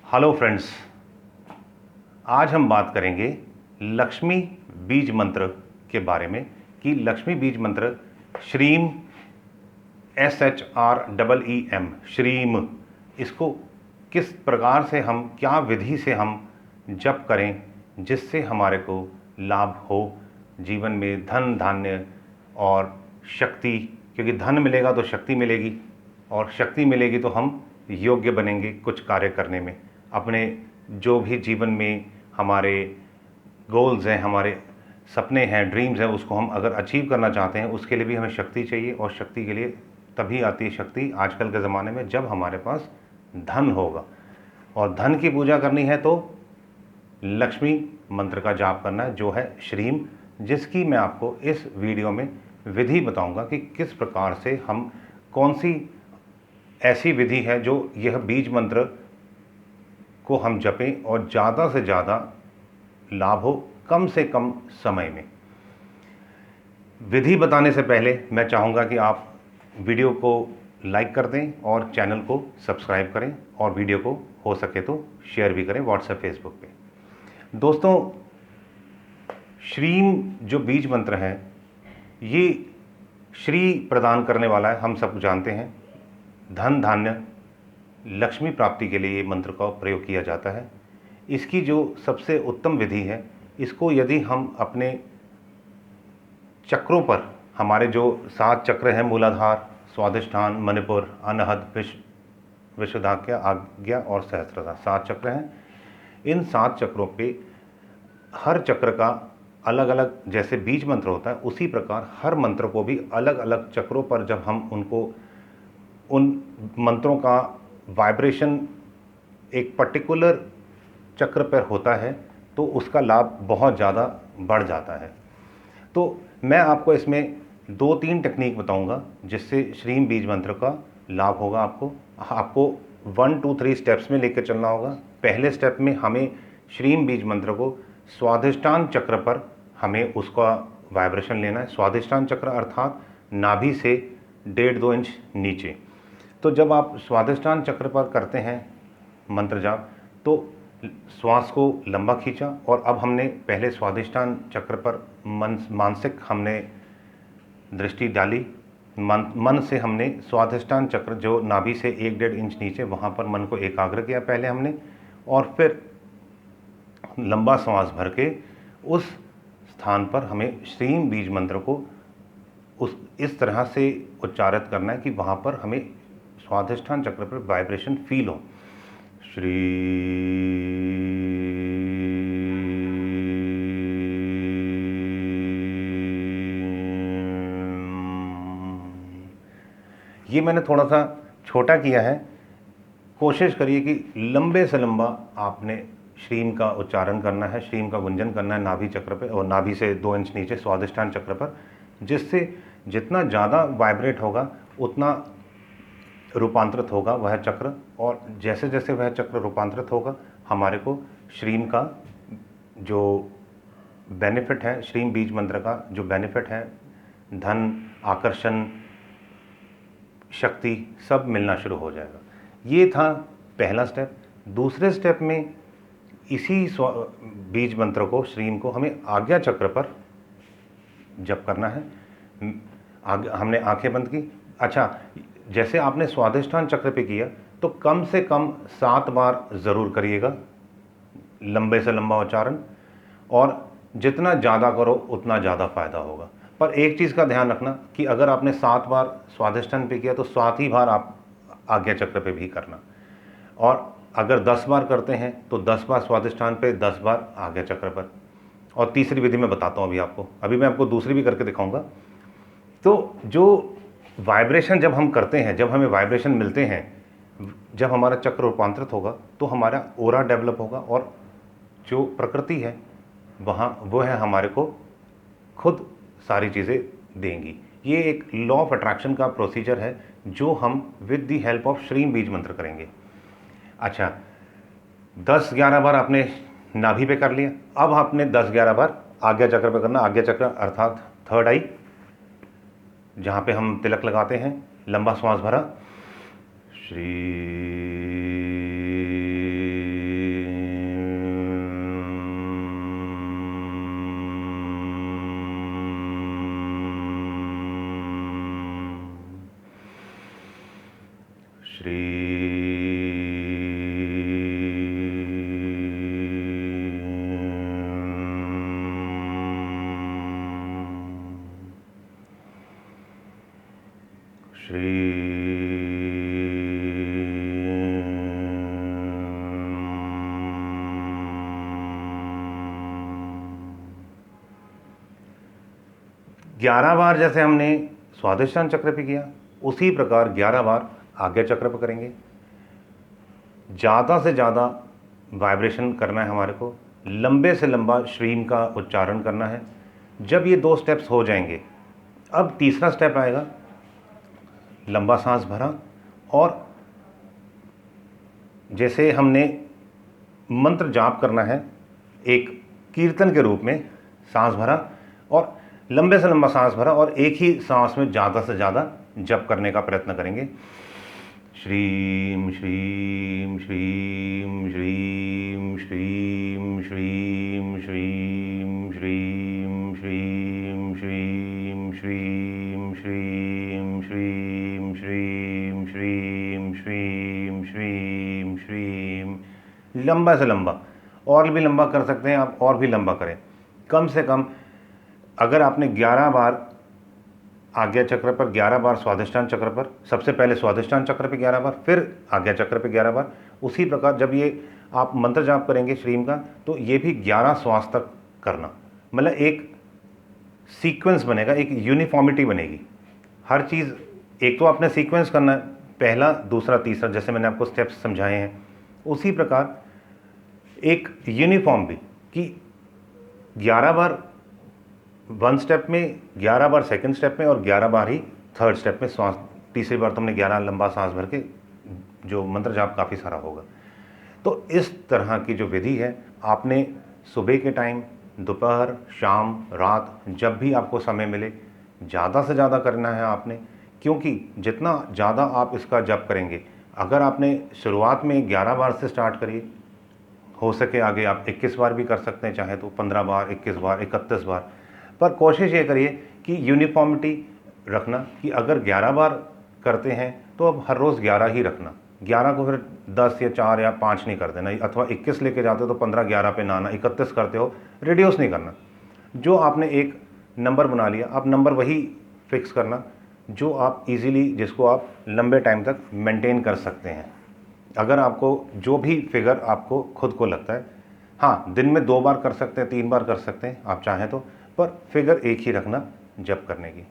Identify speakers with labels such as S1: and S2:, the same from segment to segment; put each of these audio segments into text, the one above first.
S1: Hello friends, आज हम बात करेंगे लक्ष्मी बीज मंत्र के बारे में कि लक्ष्मी बीज मंत्र श्रीम SHREEM श्रीम, इसको किस प्रकार से हम, क्या विधि से हम जप करें जिससे हमारे को लाभ हो जीवन में, धन धान्य और शक्ति। क्योंकि धन मिलेगा तो शक्ति मिलेगी और शक्ति मिलेगी तो हम योग्य बनेंगे कुछ कार्य करने में। अपने जो भी जीवन में हमारे गोल्स हैं, हमारे सपने हैं, ड्रीम्स हैं, उसको हम अगर अचीव करना चाहते हैं उसके लिए भी हमें शक्ति चाहिए। और शक्ति के लिए तभी आती है शक्ति आजकल के ज़माने में जब हमारे पास धन होगा। और धन की पूजा करनी है तो लक्ष्मी मंत्र का जाप करना है, जो है श्रीम, जिसकी मैं आपको इस वीडियो में विधि बताऊंगा कि किस प्रकार से हम, कौन सी ऐसी विधि है जो यह बीज मंत्र को हम जपें और ज़्यादा से ज़्यादा लाभ हो कम से कम समय में। विधि बताने से पहले मैं चाहूँगा कि आप वीडियो को लाइक कर दें और चैनल को सब्सक्राइब करें और वीडियो को हो सके तो शेयर भी करें व्हाट्सएप फेसबुक पे। दोस्तों, श्रीम जो बीज मंत्र है ये श्री प्रदान करने वाला है, हम सब जानते हैं। धन धान्य लक्ष्मी प्राप्ति के लिए ये मंत्र का प्रयोग किया जाता है। इसकी जो सबसे उत्तम विधि है, इसको यदि हम अपने चक्रों पर, हमारे जो 7 चक्र हैं, मूलाधार, स्वादिष्ठान, मणिपुर, अनहद, विशुद्धाज्ञ, आज्ञा और सहस्त्रधा, 7 चक्र हैं। इन 7 चक्रों पे हर चक्र का अलग अलग, जैसे बीज मंत्र होता है उसी प्रकार हर मंत्र को भी अलग अलग चक्रों पर जब हम उनको, उन मंत्रों का वाइब्रेशन एक पर्टिकुलर चक्र पर होता है तो उसका लाभ बहुत ज़्यादा बढ़ जाता है। तो मैं आपको इसमें 2-3 टेक्निक बताऊंगा जिससे श्रीम बीज मंत्र का लाभ होगा। आपको 1 2 3 स्टेप्स में लेकर चलना होगा। पहले स्टेप में हमें श्रीम बीज मंत्र को स्वादिष्टान चक्र पर हमें उसका वाइब्रेशन लेना है। स्वादिष्टान चक्र अर्थात नाभि से 1.5-2 इंच नीचे। तो जब आप स्वादिष्टान चक्र पर करते हैं मंत्र जाप तो श्वास को लंबा खींचा और अब हमने पहले स्वादिष्टान चक्र पर मानसिक हमने दृष्टि डाली। मन से हमने स्वादिष्टान चक्र जो नाभि से 1-1.5 इंच नीचे, वहाँ पर मन को एकाग्र किया पहले हमने, और फिर लंबा सांस भर के उस स्थान पर हमें श्रीम बीज मंत्र को इस तरह से उच्चारित करना है कि वहाँ पर हमें स्वादिष्ठान चक्र पर वाइब्रेशन फील हो। श्री, ये मैंने थोड़ा सा छोटा किया है। कोशिश करिए कि लंबे से लंबा आपने श्रीम का उच्चारण करना है, श्रीम का गुंजन करना है नाभि चक्र पे और नाभि से 2 इंच नीचे स्वादिष्ठान चक्र पर, जिससे जितना ज़्यादा वाइब्रेट होगा उतना रूपांतरित होगा वह चक्र। और जैसे जैसे वह चक्र रूपांतरित होगा हमारे को श्रीम का जो बेनिफिट है, श्रीम बीज मंत्र का जो बेनिफिट है, धन, आकर्षण, शक्ति सब मिलना शुरू हो जाएगा। ये था पहला स्टेप। दूसरे स्टेप में इसी बीज मंत्र को, श्रीम को, हमें आज्ञा चक्र पर जप करना है। हमने आंखें बंद की। अच्छा, जैसे आपने स्वादिष्ठान चक्र पे किया तो कम से कम 7 बार ज़रूर करिएगा लंबे से लंबा उच्चारण, और जितना ज़्यादा करो उतना ज़्यादा फायदा होगा। पर एक चीज़ का ध्यान रखना कि अगर आपने 7 बार स्वादिष्ठान पे किया तो 7 ही बार आप आज्ञा चक्र पे भी करना, और अगर 10 बार करते हैं तो 10 बार स्वादिष्ठान पे, 10 बार आज्ञा चक्र पर। और तीसरी विधि मैं बताता हूँ अभी मैं आपको दूसरी भी करके दिखाऊंगा। तो जो वाइब्रेशन जब हम करते हैं, जब हमें वाइब्रेशन मिलते हैं, जब हमारा चक्र रूपांतरित होगा तो हमारा ओरा डेवलप होगा और जो प्रकृति है वहाँ, वो है हमारे को खुद सारी चीज़ें देंगी। ये एक लॉ ऑफ अट्रैक्शन का प्रोसीजर है जो हम विद द हेल्प ऑफ श्रीम बीज मंत्र करेंगे। अच्छा, 10-11 बार आपने नाभि पे कर लिया, अब आपने 10-11 बार आज्ञा चक्र पे करना। आज्ञा चक्र अर्थात थर्ड आई, जहाँ पे हम तिलक लगाते हैं। लंबा श्वास भरा, श्री, श्री श्री 11 बार जैसे हमने स्वादिष्टान चक्र पे किया, उसी प्रकार 11 बार आज्ञा चक्र पे करेंगे। ज़्यादा से ज़्यादा वाइब्रेशन करना है हमारे को, लंबे से लंबा श्रीम का उच्चारण करना है। जब ये 2 स्टेप्स हो जाएंगे, अब तीसरा स्टेप आएगा, लंबा सांस भरा और जैसे हमने मंत्र जाप करना है एक कीर्तन के रूप में, सांस भरा और लंबे से लंबा सांस भरा और एक ही सांस में ज़्यादा से ज़्यादा जप करने का प्रयत्न करेंगे। श्रीम श्रीम श्रीम श्रीम श्रीम श्रीम श्रीम श्रीम श्रीम श्रीम श्रीम श्रीम श्रीम श्रीम श्रीम श्रीम श्रीम श्रीम, लंबा से लंबा, और भी लंबा कर सकते हैं आप, और भी लंबा करें। कम से कम अगर आपने 11 बार आज्ञा चक्र पर, 11 बार स्वादिष्टान चक्र पर, सबसे पहले स्वादिष्टान चक्र पे 11 बार, फिर आज्ञा चक्र पे 11 बार, उसी प्रकार जब ये आप मंत्र जाप करेंगे श्रीम का, तो ये भी 11 श्वास तक करना। मतलब एक सीक्वेंस बनेगा, एक यूनिफॉर्मिटी बनेगी। हर चीज़ एक तो आपने सीक्वेंस करना है, पहला, दूसरा, तीसरा, जैसे मैंने आपको स्टेप्स समझाए हैं, उसी प्रकार एक यूनिफॉर्म भी कि 11 बार 1 स्टेप में, 11 बार 2nd स्टेप में और 11 बार ही 3rd स्टेप में सांस। तीसरी बार तो हमने 11 लंबा सांस भर के जो मंत्र जाप काफ़ी सारा होगा। तो इस तरह की जो विधि है, आपने सुबह के टाइम, दोपहर, शाम, रात, जब भी आपको समय मिले ज़्यादा से ज़्यादा करना है आपने, क्योंकि जितना ज़्यादा आप इसका जप करेंगे, अगर आपने शुरुआत में 11 बार से स्टार्ट करिए, हो सके आगे आप 21 बार भी कर सकते हैं, चाहे तो 15 बार, 21 बार, 31 बार, पर कोशिश ये करिए कि यूनिफॉर्मिटी रखना कि अगर 11 बार करते हैं तो अब हर रोज़ 11 ही रखना। 11 को फिर 10 या 4 या 5 नहीं कर देना, अथवा 21 लेके जाते हो तो 15-11 पे ना आना, 31 करते हो, रिड्यूस नहीं करना। जो आपने एक नंबर बना लिया, आप नंबर वही फिक्स करना जो आप इजीली, जिसको आप लंबे टाइम तक मेंटेन कर सकते हैं। अगर आपको जो भी फिगर आपको खुद को लगता है, हाँ, दिन में 2 बार कर सकते हैं, 3 बार कर सकते हैं आप चाहें तो, पर फिगर एक ही रखना जप करने की।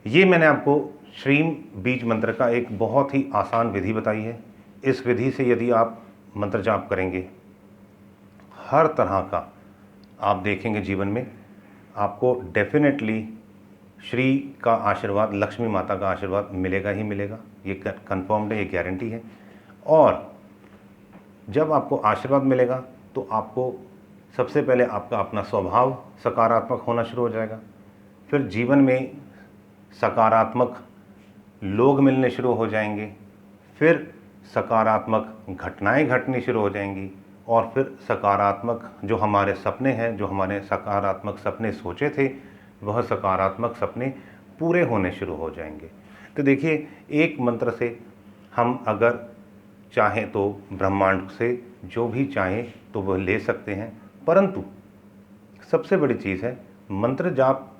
S1: ये मैंने आपको श्रीम बीज मंत्र का एक बहुत ही आसान विधि बताई है। इस विधि से यदि आप मंत्र जाप करेंगे, हर तरह का आप देखेंगे जीवन में आपको डेफिनेटली श्री का आशीर्वाद, लक्ष्मी माता का आशीर्वाद मिलेगा ही मिलेगा। ये कंफर्म्ड है, ये गारंटी है। और जब आपको आशीर्वाद मिलेगा तो आपको सबसे पहले आपका अपना स्वभाव सकारात्मक होना शुरू हो जाएगा, फिर जीवन में सकारात्मक लोग मिलने शुरू हो जाएंगे, फिर सकारात्मक घटनाएं घटनी शुरू हो जाएंगी, और फिर सकारात्मक जो हमारे सपने हैं, जो हमारे सकारात्मक सपने सोचे थे, वह सकारात्मक सपने पूरे होने शुरू हो जाएंगे। तो देखिए, एक मंत्र से हम अगर चाहें तो ब्रह्मांड से जो भी चाहें तो वह ले सकते हैं, परंतु सबसे बड़ी चीज़ है, मंत्र जाप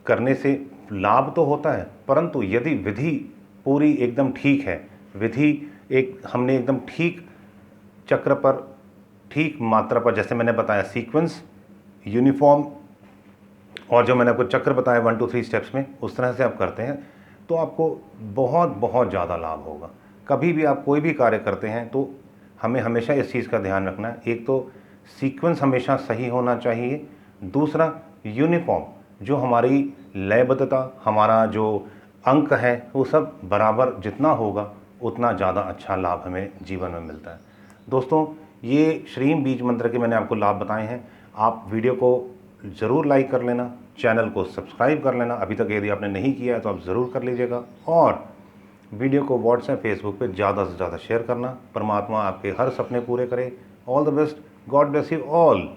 S1: करने से लाभ तो होता है, परंतु यदि विधि पूरी एकदम ठीक है, विधि एक हमने एकदम ठीक चक्र पर, ठीक मात्रा पर, जैसे मैंने बताया सीक्वेंस, यूनिफॉर्म, और जो मैंने आपको चक्र बताया 1 2 3 स्टेप्स में, उस तरह से आप करते हैं तो आपको बहुत बहुत ज़्यादा लाभ होगा। कभी भी आप कोई भी कार्य करते हैं तो हमें हमेशा इस चीज़ का ध्यान रखना है, एक तो सीक्वेंस हमेशा सही होना चाहिए, दूसरा यूनिफॉर्म, जो हमारी लयबद्धता, हमारा जो अंक है, वो सब बराबर जितना होगा उतना ज़्यादा अच्छा लाभ हमें जीवन में मिलता है। दोस्तों, ये श्रीम बीज मंत्र के मैंने आपको लाभ बताए हैं। आप वीडियो को ज़रूर लाइक कर लेना, चैनल को सब्सक्राइब कर लेना, अभी तक यदि आपने नहीं किया है तो आप ज़रूर कर लीजिएगा, और वीडियो को व्हाट्सएप, फेसबुक पे ज़्यादा से ज़्यादा शेयर करना। परमात्मा आपके हर सपने पूरे करे। All the best, God bless you all.